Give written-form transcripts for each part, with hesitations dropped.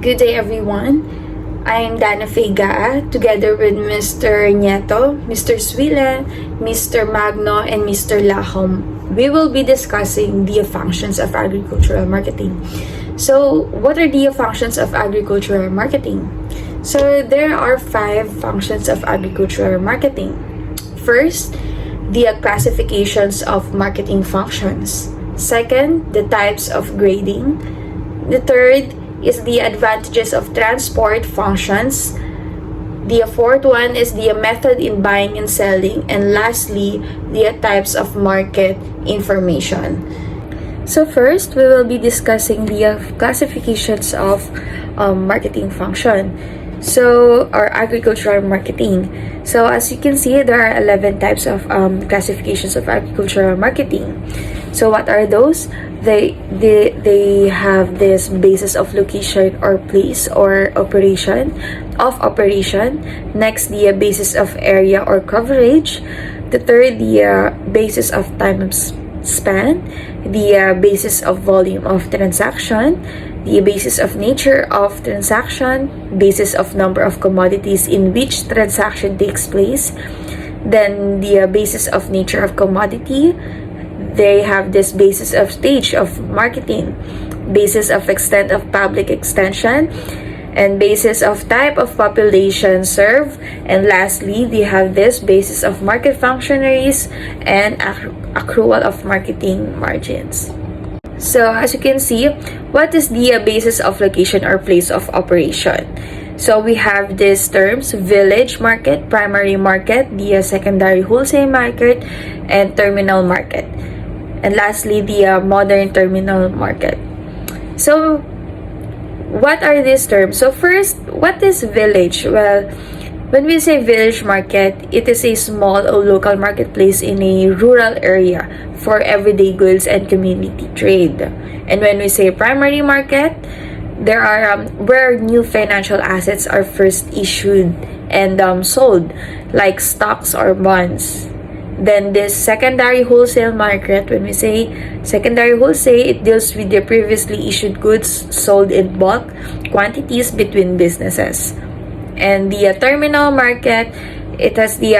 Good day, everyone. I'm Dana Feiga, together with Mr. Nieto, Mr. Swila, Mr. Magno, and Mr. Lahom. We will be discussing the functions of agricultural marketing. So, what are the functions of agricultural marketing? So, there are 5 functions of agricultural marketing. First, the classifications of marketing functions. Second, the types of grading. The third is the advantages of transport functions. The fourth one is the method in buying and selling. And lastly, the types of market information. So first, we will be discussing the classifications of marketing function. So, or agricultural marketing. So, as you can see, there are 11 types of classifications of agricultural marketing. So, what are those? They have this basis of location or place or operation. Next, the basis of area or coverage. The third, the basis of time span. The basis of volume of transaction. The basis of nature of transaction, basis of number of commodities in which transaction takes place, then the basis of nature of commodity. They have this basis of stage of marketing, basis of extent of public extension, and basis of type of population served, and lastly, they have this basis of market functionaries and accrual of marketing margins. So, as you can see, what is the basis of location or place of operation? So, we have these terms: village market, primary market, the secondary wholesale market, and terminal market. And lastly, the modern terminal market. So, what are these terms? So, first, what is village? Well, when we say village market, it is a small or local marketplace in a rural area for everyday goods and community trade. And when we say primary market, there are where new financial assets are first issued and sold, like stocks or bonds. Then this secondary wholesale market, when we say secondary wholesale, it deals with the previously issued goods sold in bulk quantities between businesses. And the terminal market, it has the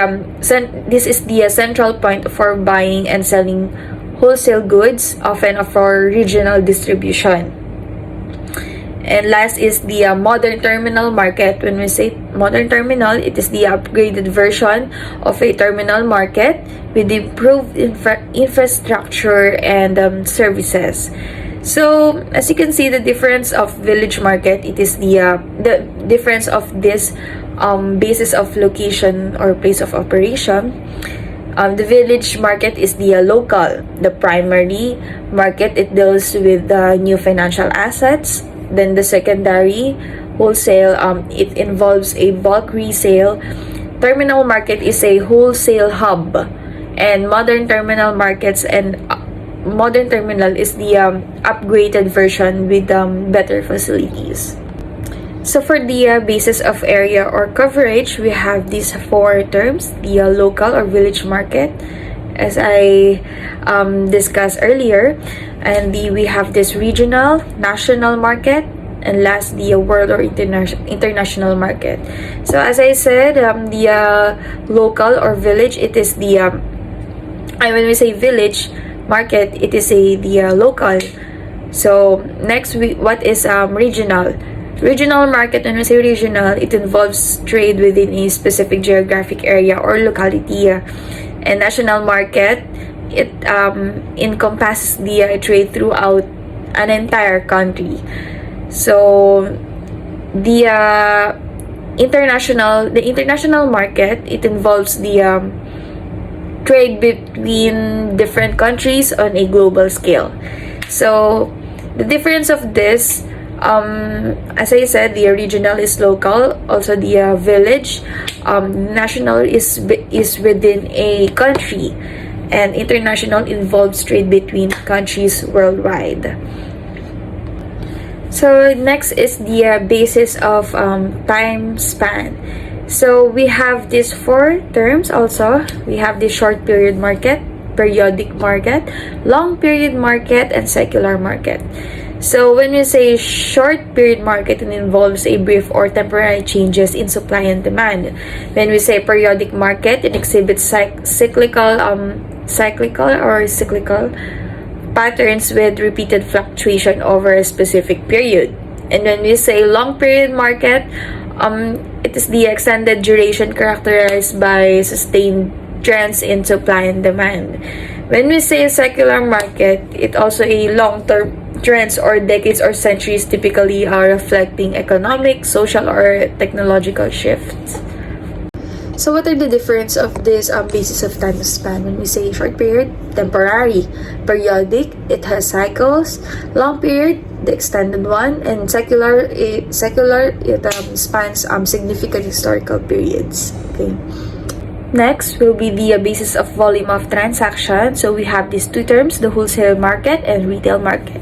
this is the central point for buying and selling wholesale goods, often for regional distribution. And last is the modern terminal market. When we say modern terminal, it is the upgraded version of a terminal market with improved infrastructure and services. So, as you can see, the difference of village market, it is the difference of this basis of location or place of operation. The village market is the local. The primary market, it deals with new financial assets. Then the secondary wholesale, it involves a bulk resale. Terminal market is a wholesale hub. And modern terminal markets and modern terminal is the upgraded version with better facilities. So for the basis of area or coverage, we have these 4 terms: the local or village market, as I discussed earlier, and we have this regional, national market, and last, the world or international market. So as I said, the local or village, it is the when we say village market, it is the local. So next, what is regional? Regional market, when we say regional, it involves trade within a specific geographic area or locality. And national market, it encompasses the trade throughout an entire country. So the international market, it involves the trade between different countries on a global scale. So the difference of this, as I said, the regional is local. Also, the village, national is within a country, and international involves trade between countries worldwide. So next is the basis of time span. So we have these 4 terms also. We have the short period market, periodic market, long period market, and secular market. So when we say short period market, it involves a brief or temporary changes in supply and demand. When we say periodic market, it exhibits cyclical patterns with repeated fluctuation over a specific period. And when we say long period market, it is the extended duration characterized by sustained trends in supply and demand. When we say secular market, it also a long-term trends or decades or centuries, typically are reflecting economic, social, or technological shifts. So what are the difference of this basis of time span? When we say short period, temporary; periodic, it has cycles; long period, the extended one; and secular it spans significant historical periods. Okay. Next will be the basis of volume of transaction. So we have these two terms, the wholesale market and retail market.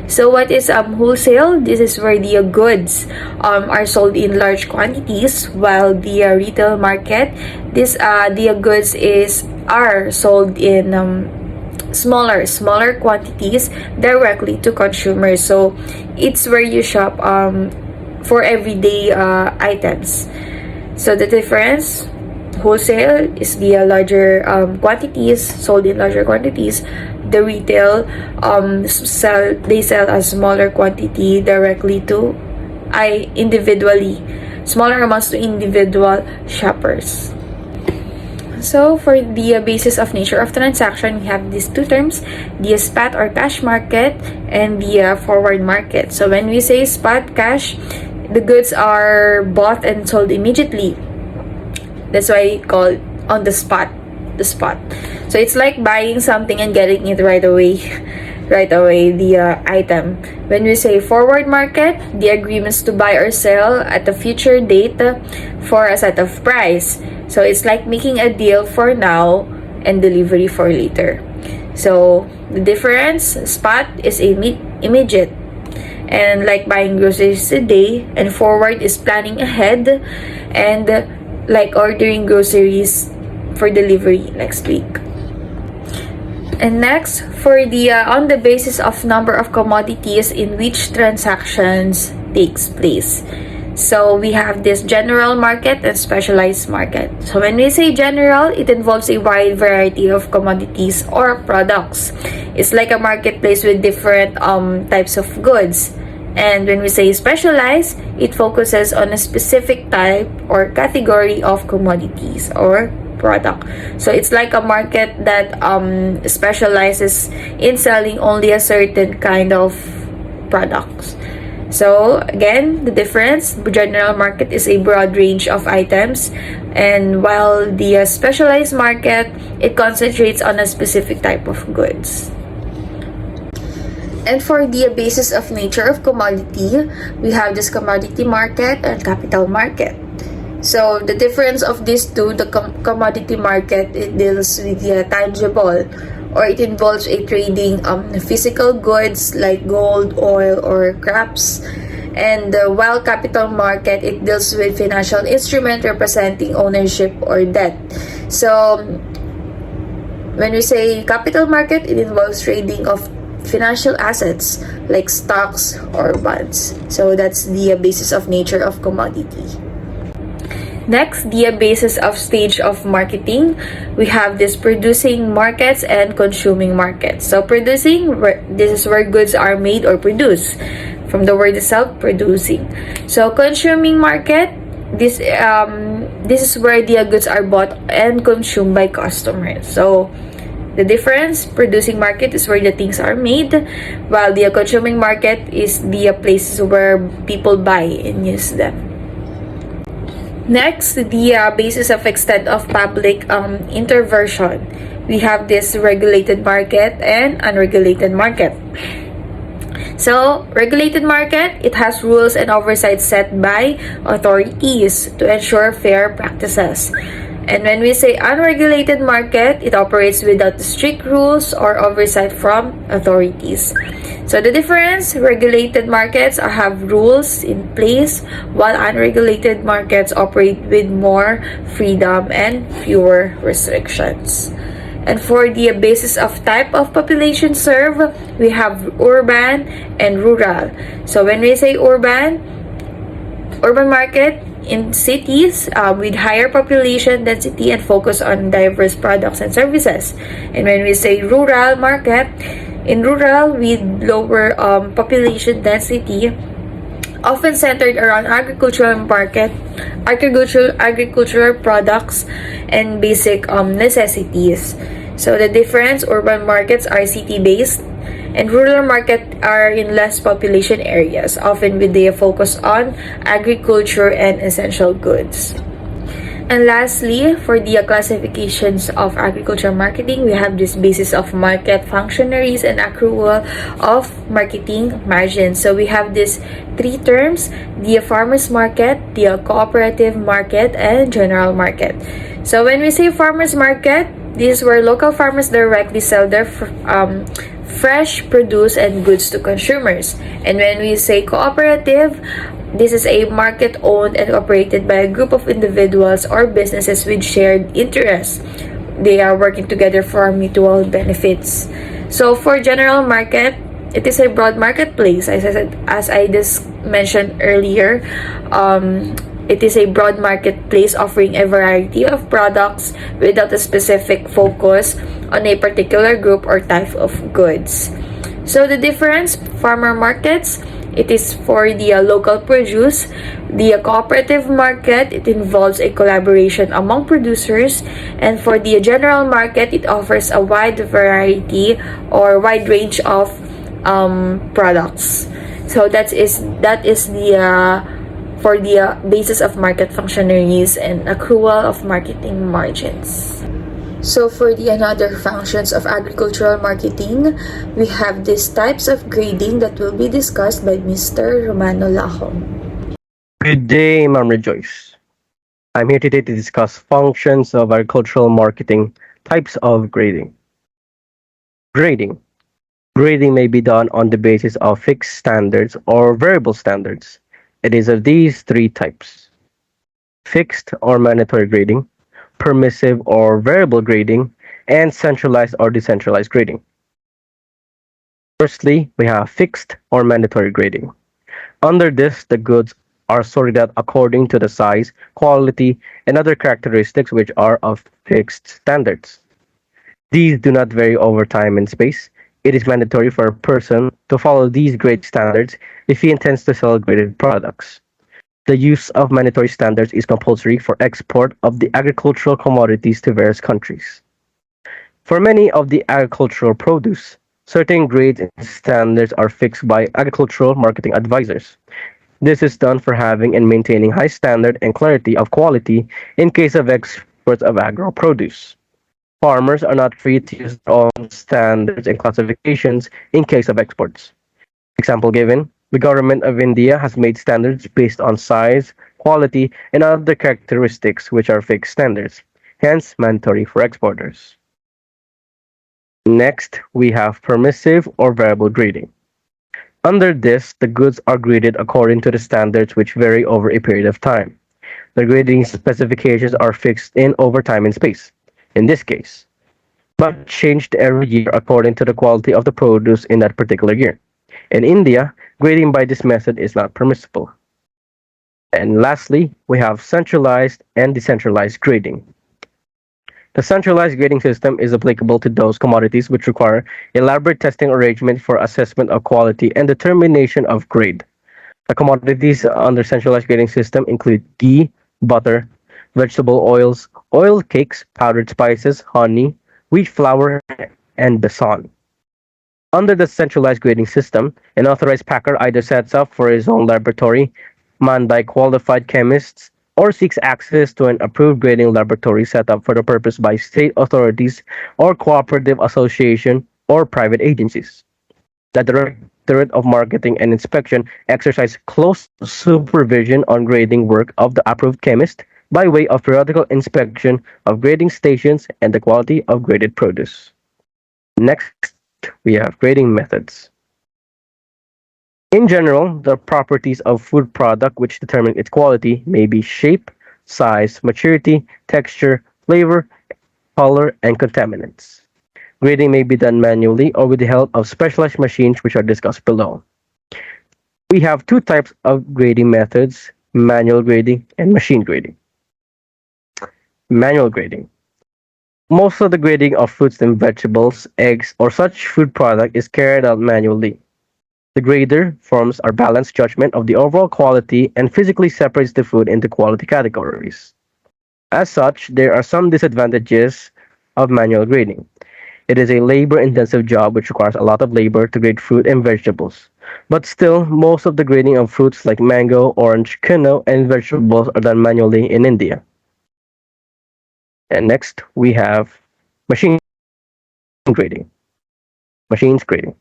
So what is wholesale? This is where the goods are sold in large quantities, while the retail market, the goods are sold in smaller quantities directly to consumers. So it's where you shop for everyday items. So the difference: wholesale is the larger quantities, sold in larger quantities. The retail sell a smaller quantity directly to smaller amounts to individual shoppers. So for the basis of nature of transaction, we have these two terms, the spot or cash market and the forward market. So when we say spot cash, the goods are bought and sold immediately. That's why I call on the spot. So it's like buying something and getting it right away, the item. When we say forward market, the agreements to buy or sell at a future date for a set of price. So it's like making a deal for now and delivery for later. So the difference: spot is immediate, and like buying groceries today, and forward is planning ahead, and like ordering groceries for delivery next week. And next, for the on the basis of number of commodities in which transactions takes place. So we have this general market and specialized market. So when we say general, it involves a wide variety of commodities or products. It's like a marketplace with different types of goods. And when we say specialized, it focuses on a specific type or category of commodities or product. So it's like a market that specializes in selling only a certain kind of products. So again, the difference: the general market is a broad range of items, and while the specialized market, it concentrates on a specific type of goods. And for the basis of nature of commodity, we have this commodity market and capital market. So the difference of these two: the commodity market, it deals with the tangible, or it involves a trading physical goods like gold, oil, or crops. And while capital market, it deals with financial instrument representing ownership or debt. So when we say capital market, it involves trading of financial assets like stocks or bonds. So that's the basis of nature of commodity. Next, the basis of stage of marketing. We have this producing markets and consuming markets. So producing, this is where goods are made or produced, from the word itself, producing. So consuming market, this is where the goods are bought and consumed by customers. So the difference: producing market is where the things are made, while the consuming market is the places where people buy and use them. Next, the basis of extent of public intervention. We have this regulated market and unregulated market. So, regulated market, it has rules and oversight set by authorities to ensure fair practices. And when we say unregulated market, it operates without strict rules or oversight from authorities. So the difference: regulated markets have rules in place, while unregulated markets operate with more freedom and fewer restrictions. And for the basis of type of population served, we have urban and rural. So when we say urban market in cities with higher population density and focus on diverse products and services. And when we say rural market, in rural with lower population density, often centered around agricultural products and basic necessities. So the difference, urban markets are city-based and rural market are in less population areas, often with a focus on agriculture and essential goods. And lastly, for the classifications of agricultural marketing, we have this basis of market functionaries and accrual of marketing margins. So we have these three terms: the farmers market, the cooperative market, and general market. So when we say farmers market, this is where local farmers directly sell their fresh produce and goods to consumers. And when we say cooperative, this is a market owned and operated by a group of individuals or businesses with shared interests. They are working together for mutual benefits. So for general market, it is a broad marketplace. As I just mentioned earlier, it is a broad marketplace offering a variety of products without a specific focus on a particular group or type of goods. So the difference, farmer markets, it is for the local produce. The cooperative market, it involves a collaboration among producers. And for the general market, it offers a wide variety or wide range of products. So that is the for the basis of market functionaries and accrual of marketing margins. So for the another functions of agricultural marketing, we have these types of grading that will be discussed by Mr. Romano Lahom. Good day, Ma'am Rejoice. I'm here today to discuss functions of agricultural marketing, types of grading. Grading. Grading may be done on the basis of fixed standards or variable standards. It is of these three types: fixed or mandatory grading, permissive or variable grading, and centralized or decentralized grading. Firstly, we have fixed or mandatory grading. Under this, the goods are sorted out according to the size, quality, and other characteristics which are of fixed standards. These do not vary over time and space. It is mandatory for a person to follow these grade standards if he intends to sell graded products. The use of mandatory standards is compulsory for export of the agricultural commodities to various countries. For many of the agricultural produce, certain grades and standards are fixed by agricultural marketing advisors. This is done for having and maintaining high standard and clarity of quality in case of exports of agro produce. Farmers are not free to use their own standards and classifications in case of exports. Example given, the government of India has made standards based on size, quality, and other characteristics which are fixed standards, hence mandatory for exporters. Next, we have permissive or variable grading. Under this, the goods are graded according to the standards which vary over a period of time. The grading specifications are fixed in over time and space, in this case, but changed every year according to the quality of the produce in that particular year. In India, grading by this method is not permissible. And lastly, we have centralized and decentralized grading. The centralized grading system is applicable to those commodities which require elaborate testing arrangement for assessment of quality and determination of grade. The commodities under centralized grading system include ghee, butter, vegetable oils, oil cakes, powdered spices, honey, wheat flour, and besan. Under the centralized grading system, an authorized packer either sets up for his own laboratory, manned by qualified chemists, or seeks access to an approved grading laboratory set up for the purpose by state authorities or cooperative association or private agencies. The Directorate of Marketing and Inspection exercise close supervision on grading work of the approved chemist by way of periodical inspection of grading stations and the quality of graded produce. Next, we have grading methods. In general, the properties of food product which determine its quality may be shape, size, maturity, texture, flavor, color, and contaminants. Grading may be done manually or with the help of specialized machines which are discussed below. We have two types of grading methods, manual grading and machine grading. Manual grading. Most of the grading of fruits and vegetables, eggs, or such food product is carried out manually. The grader forms our balanced judgment of the overall quality and physically separates the food into quality categories. As such, there are some disadvantages of manual grading. It is a labor-intensive job which requires a lot of labor to grade fruit and vegetables. But still, most of the grading of fruits like mango, orange, quinoa, and vegetables are done manually in India. And next, we have machine grading. Machines grading.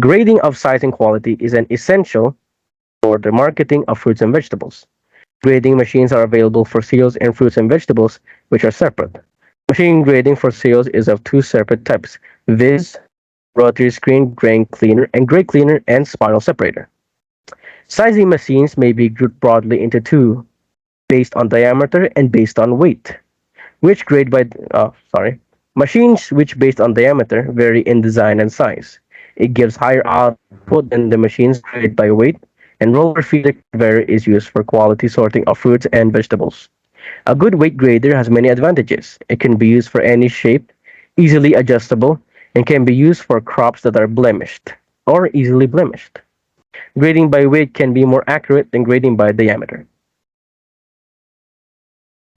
Grading of size and quality is an essential for the marketing of fruits and vegetables. Grading machines are available for cereals and fruits and vegetables, which are separate. Machine grading for cereals is of two separate types: viz, rotary screen grain cleaner, and grade cleaner and spiral separator. Sizing machines may be grouped broadly into two, based on diameter and based on weight, which grade by machines which based on diameter vary in design and size. It gives higher output than the machines grade by weight, and roller feeder conveyor is used for quality sorting of fruits and vegetables. A good weight grader has many advantages. It can be used for any shape, easily adjustable, and can be used for crops that are blemished or easily blemished. Grading by weight can be more accurate than grading by diameter.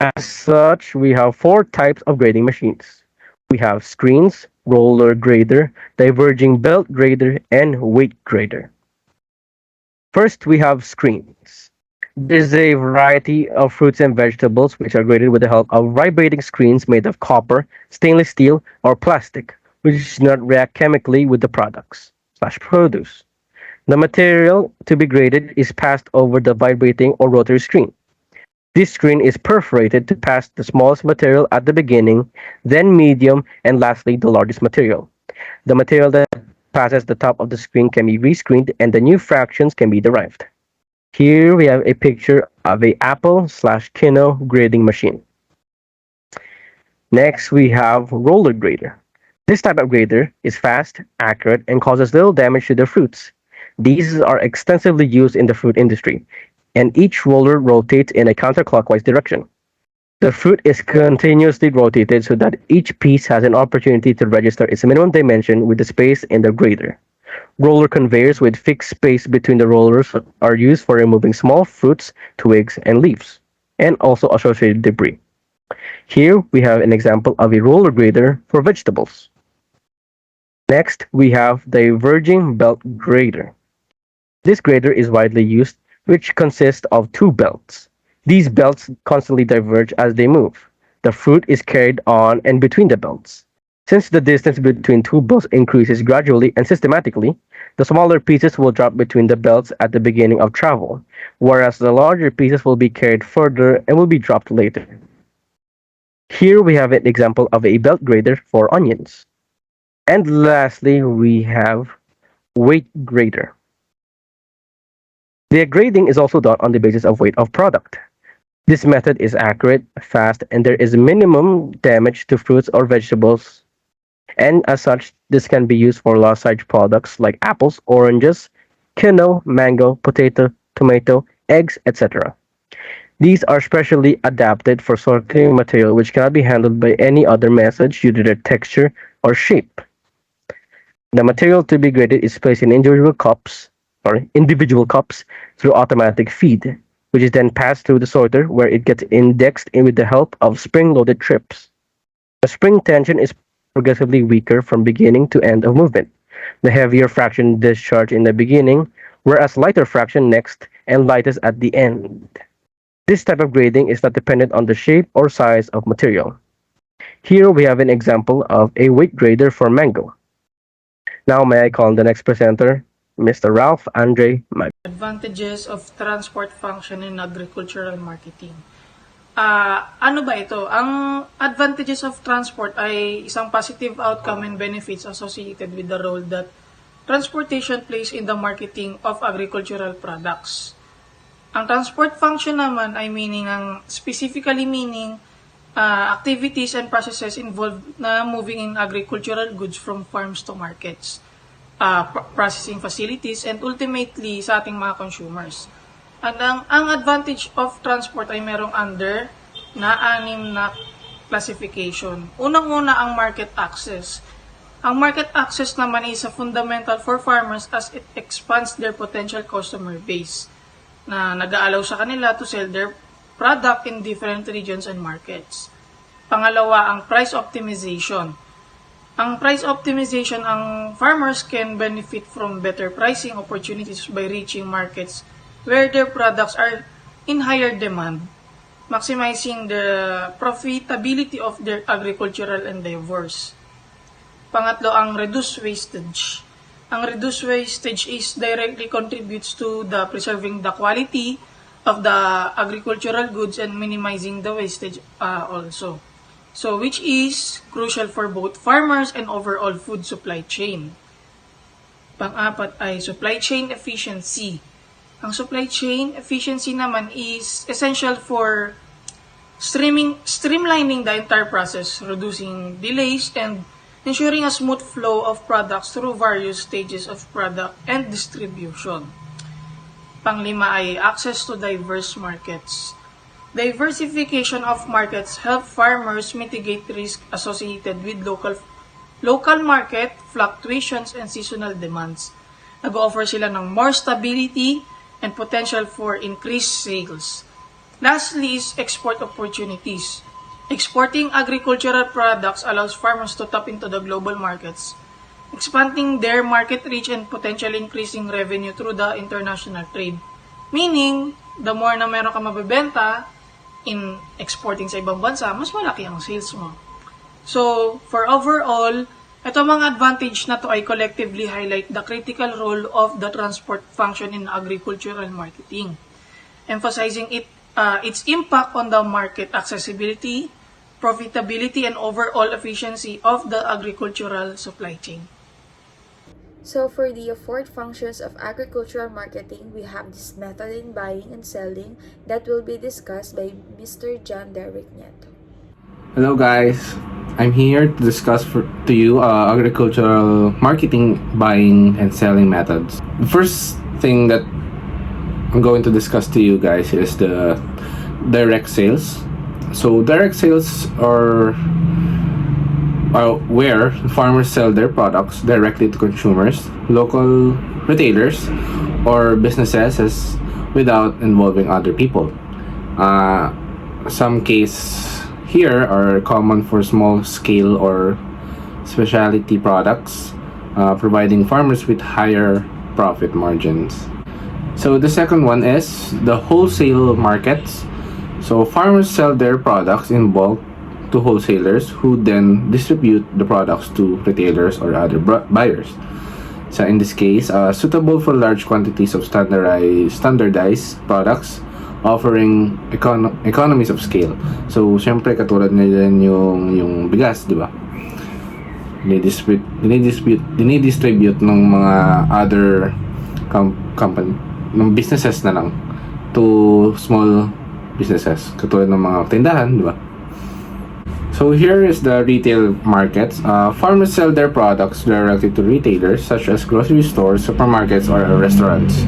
As such, we have four types of grading machines. We have screens, roller grader, diverging belt grader, and weight grader. First, we have screens. There's a variety of fruits and vegetables which are graded with the help of vibrating screens made of copper, stainless steel, or plastic, which do not react chemically with the products/produce. The material to be graded is passed over the vibrating or rotary screen. This screen is perforated to pass the smallest material at the beginning, then medium, and lastly the largest material. The material that passes the top of the screen can be rescreened and the new fractions can be derived. Here we have a picture of a apple/quinoa grading machine. Next we have roller grader. This type of grader is fast, accurate, and causes little damage to the fruits. These are extensively used in the fruit industry, and each roller rotates in a counterclockwise direction. The fruit is continuously rotated so that each piece has an opportunity to register its minimum dimension with the space in the grader. Roller conveyors with fixed space between the rollers are used for removing small fruits, twigs, and leaves, and also associated debris. Here we have an example of a roller grader for vegetables. Next, we have the diverging belt grader. This grader is widely used, which consists of two belts. These belts constantly diverge as they move. The fruit is carried on and between the belts. Since the distance between two belts increases gradually and systematically, the smaller pieces will drop between the belts at the beginning of travel, whereas the larger pieces will be carried further and will be dropped later. Here we have an example of a belt grader for onions. And lastly, we have weight grader. The grading is also done on the basis of weight of product. This method is accurate, fast, and there is minimum damage to fruits or vegetables. And as such, this can be used for large-sized products like apples, oranges, quinoa, mango, potato, tomato, eggs, etc. These are specially adapted for sorting material which cannot be handled by any other method due to their texture or shape. The material to be graded is placed in individual cups through automatic feed, which is then passed through the sorter where it gets indexed in with the help of spring-loaded trips. The spring tension is progressively weaker from beginning to end of movement. The heavier fraction discharge in the beginning, whereas lighter fraction next and lightest at the end. This type of grading is not dependent on the shape or size of material. Here we have an example of a weight grader for mango. Now may I call the next presenter, Mr. Ralph Andre Mag. Advantages of transport function in agricultural marketing. Ano ba ito? Ang advantages of transport ay isang positive outcome and benefits associated with the role that transportation plays in the marketing of agricultural products. Ang transport function naman ay specifically meaning activities and processes involved na moving in agricultural goods from farms to markets, processing facilities, and ultimately sa ating mga consumers. And ang advantage of transport ay merong under na 6 na classification. Unang-una ang market access. Ang market access naman is a fundamental for farmers as it expands their potential customer base na nag-aalaw sa kanila to sell their product in different regions and markets. Pangalawa, ang price optimization. Ang price optimization, ang farmers can benefit from better pricing opportunities by reaching markets where their products are in higher demand, maximizing the profitability of their agricultural endeavors. Pangatlo, ang reduced wastage. Ang reduced wastage is directly contributes to the preserving the quality of the agricultural goods and minimizing the wastage also. So, which is crucial for both farmers and overall food supply chain. Pang-apat ay supply chain efficiency. Ang supply chain efficiency naman is essential for streamlining the entire process, reducing delays, and ensuring a smooth flow of products through various stages of product and distribution. Panglima ay access to diverse markets. Diversification of markets help farmers mitigate risk associated with local market fluctuations and seasonal demands. Nag-offer sila ng more stability and potential for increased sales. Lastly is export opportunities. Exporting agricultural products allows farmers to tap into the global markets, expanding their market reach and potentially increasing revenue through the international trade. Meaning, the more na meron ka mabibenta in exporting sa ibang bansa, mas malaki ang sales mo. So, for overall, ito mga advantage na to ay collectively highlight the critical role of the transport function in agricultural marketing, emphasizing its impact on the market accessibility, profitability, and overall efficiency of the agricultural supply chain. So for the 4 functions of agricultural marketing, we have this method in buying and selling that will be discussed by Mr. John Derek Nieto. Hello guys, I'm here to discuss to you agricultural marketing, buying, and selling methods. The first thing that I'm going to discuss to you guys is the direct sales. So direct sales are where farmers sell their products directly to consumers, local retailers, or businesses without involving other people. Some cases here are common for small scale or specialty products, providing farmers with higher profit margins. So the second one is the wholesale markets. So farmers sell their products in bulk to wholesalers who then distribute the products to retailers or other buyers. So in this case, suitable for large quantities of standardized products offering economies of scale. So syempre katulad nila yung bigas, di ba? Dinidistribute ng mga other company, ng businesses na lang to small businesses katulad ng mga tindahan, di ba? So here is the retail markets. Farmers sell their products directly to retailers such as grocery stores, supermarkets, or restaurants.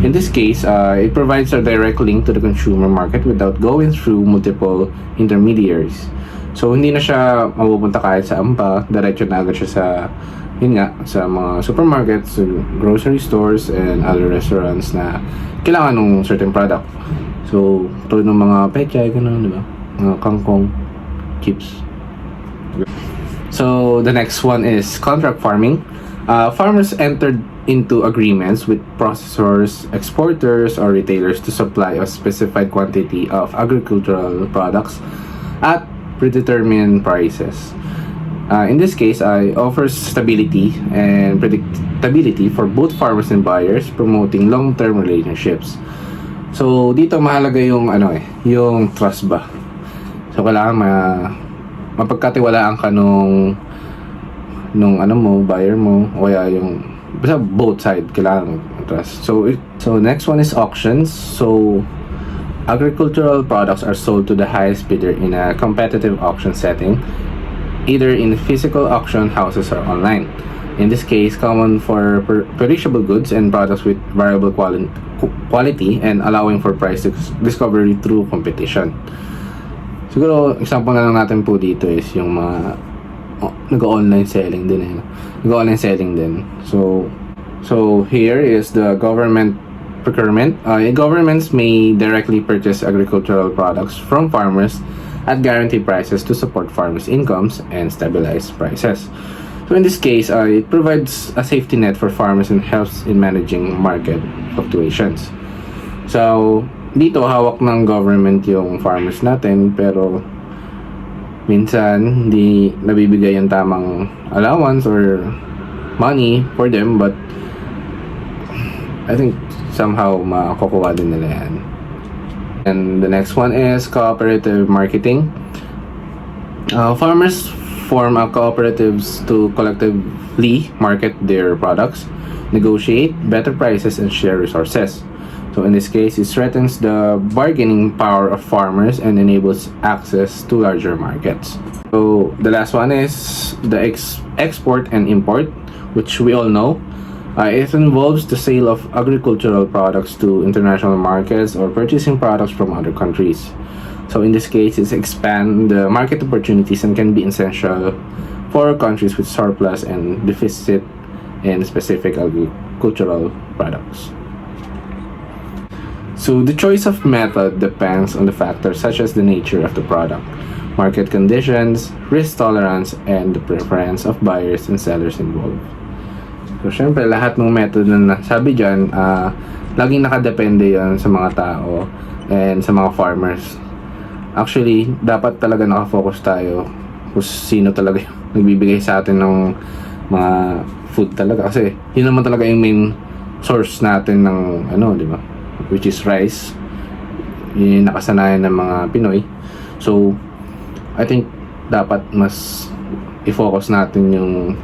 In this case, it provides a direct link to the consumer market without going through multiple intermediaries. So hindi na siya mapupunta kahit saan pa, diretso na agad siya sa mga supermarkets, grocery stores, and other restaurants na kailangan ng certain product. So tulad ng mga pechay, gano'n, di ba? Mga kangkong, chips. So the next one is contract farming. Farmers entered into agreements with processors, exporters, or retailers to supply a specified quantity of agricultural products at predetermined prices. In this case, it offers stability and predictability for both farmers and buyers, promoting long-term relationships. So dito mahalaga yung yung trust ba. So kailangan mapagkatiwalaan ka nung buyer mo, o kaya yung basta both side kailangan trust. So next one is auctions. So agricultural products are sold to the highest bidder in a competitive auction setting, either in physical auction houses or online. In this case, common for perishable goods and products with variable quality and allowing for price discovery through competition. Siguro, example na lang natin po dito is yung mga nag-online selling din eh. Nag-online selling din. So here is the government procurement. Governments may directly purchase agricultural products from farmers at guaranteed prices to support farmers' incomes and stabilize prices. So in this case, it provides a safety net for farmers and helps in managing market fluctuations. So dito hawak ng government yung farmers natin, pero minsan hindi nabibigay yung tamang allowance or money for them, but I think somehow makukuha din nila yan. And the next one is cooperative marketing. Farmers form cooperatives to collectively market their products, negotiate better prices, and share resources. So in this case, it strengthens the bargaining power of farmers and enables access to larger markets. So the last one is the export and import, which we all know. It involves the sale of agricultural products to international markets or purchasing products from other countries. So in this case, it's expand the market opportunities and can be essential for countries with surplus and deficit in specific agricultural products. So the choice of method depends on the factors such as the nature of the product, market conditions, risk tolerance, and the preference of buyers and sellers involved. So syempre, lahat ng method na nasabi dyan, laging nakadepende yan sa mga tao and sa mga farmers. Actually, dapat talaga nakafocus tayo kung sino talaga yung nagbibigay sa atin ng mga food talaga. Kasi yun naman talaga yung main source natin ng di ba? Which is rice. Yun yung nakasanayan ng mga Pinoy. So, I think dapat mas i-focus natin yung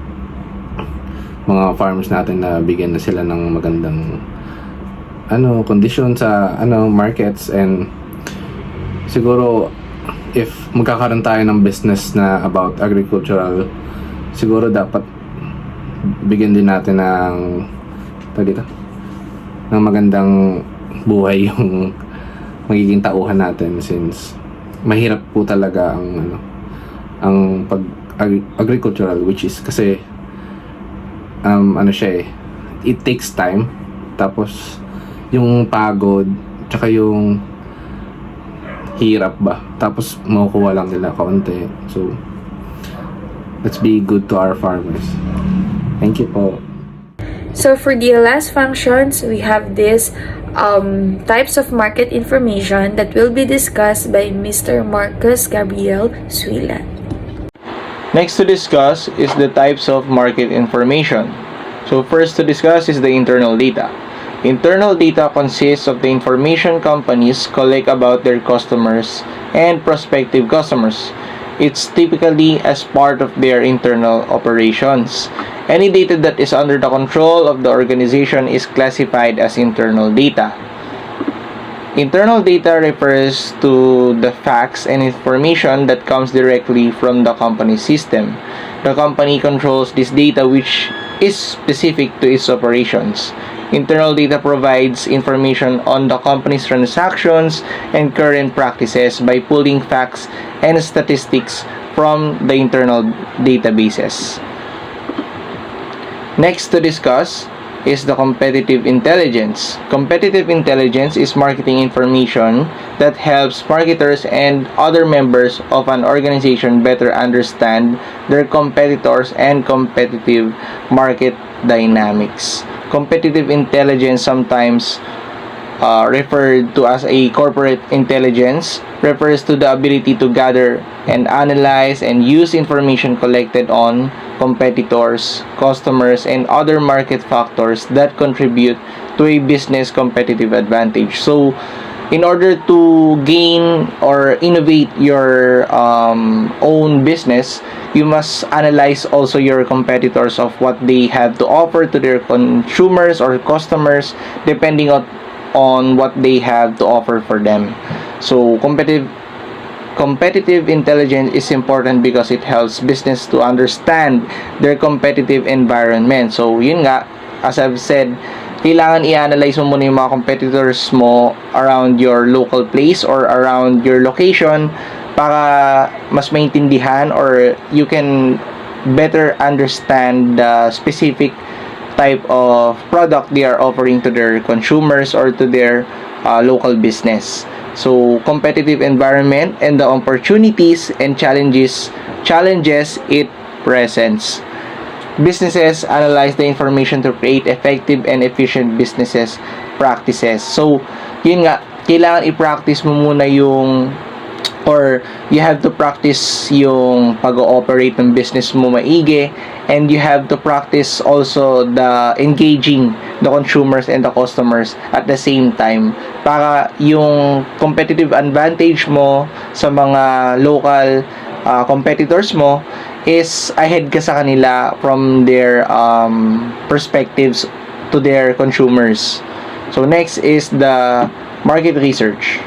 mga farmers natin na bigyan na sila ng magandang condition sa markets, and siguro if magkakaroon tayo ng business na about agricultural, siguro dapat bigyan din natin ng magandang buhay yung magiging tauhan natin, since mahirap po talaga ang agricultural, which is kasi it takes time, tapos yung pagod tsaka yung hirap ba, tapos makukuha lang nila kaunti. So let's be good to our farmers. Thank you po. So for the last functions, we have this types of market information that will be discussed by Mr. Marcus Gabriel Suilan. Next to discuss is the types of market information. So first to discuss is the internal data. Internal data consists of the information companies collect about their customers and prospective customers. It's typically as part of their internal operations. Any data that is under the control of the organization is classified as internal data. Internal data refers to the facts and information that comes directly from the company system. The company controls this data, which is specific to its operations. Internal data provides information on the company's transactions and current practices by pulling facts and statistics from the internal databases. Next to discuss is the competitive intelligence. Competitive intelligence is marketing information that helps marketers and other members of an organization better understand their competitors and competitive market dynamics. Competitive intelligence, sometimes referred to as a corporate intelligence, refers to the ability to gather and analyze and use information collected on competitors, customers, and other market factors that contribute to a business competitive advantage. So, in order to gain or innovate your own business, you must analyze also your competitors of what they have to offer to their consumers or customers, depending on what they have to offer for them. So competitive intelligence is important because it helps business to understand their competitive environment. So yun nga, as I've said, kailangan i-analyze mo muna yung mga competitors mo around your local place or around your location para mas maintindihan or you can better understand the specific type of product they are offering to their consumers or to their local business. So competitive environment and the opportunities and challenges it presents. Businesses analyze the information to create effective and efficient businesses practices. So, yun nga, kailangan i-practice mo muna yung or you have to practice yung pag-ooperate ng business mo maigi, and you have to practice also the engaging the consumers and the customers at the same time para yung competitive advantage mo sa mga local competitors mo is ahead ka sa kanila from their perspectives to their consumers. So next is the market research.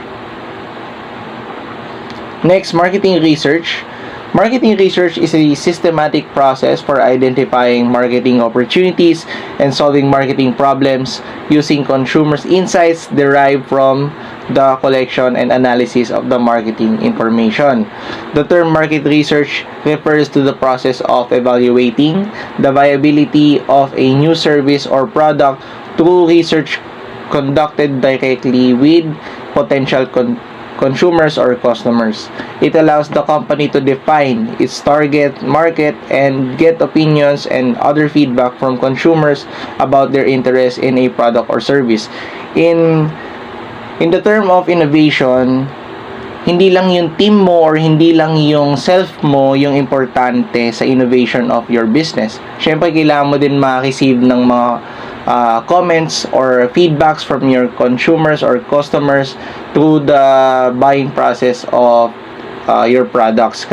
Next, marketing research. Marketing research is a systematic process for identifying marketing opportunities and solving marketing problems using consumers' insights derived from the collection and analysis of the marketing information. The term market research refers to the process of evaluating the viability of a new service or product through research conducted directly with potential consumers or customers. It allows the company to define its target market and get opinions and other feedback from consumers about their interest in a product or service. In the term of innovation, hindi lang yung team mo or hindi lang yung self mo yung importante sa innovation of your business. Syempre, kailangan mo din ma-receive ng mga comments or feedbacks from your consumers or customers through the buying process of your products.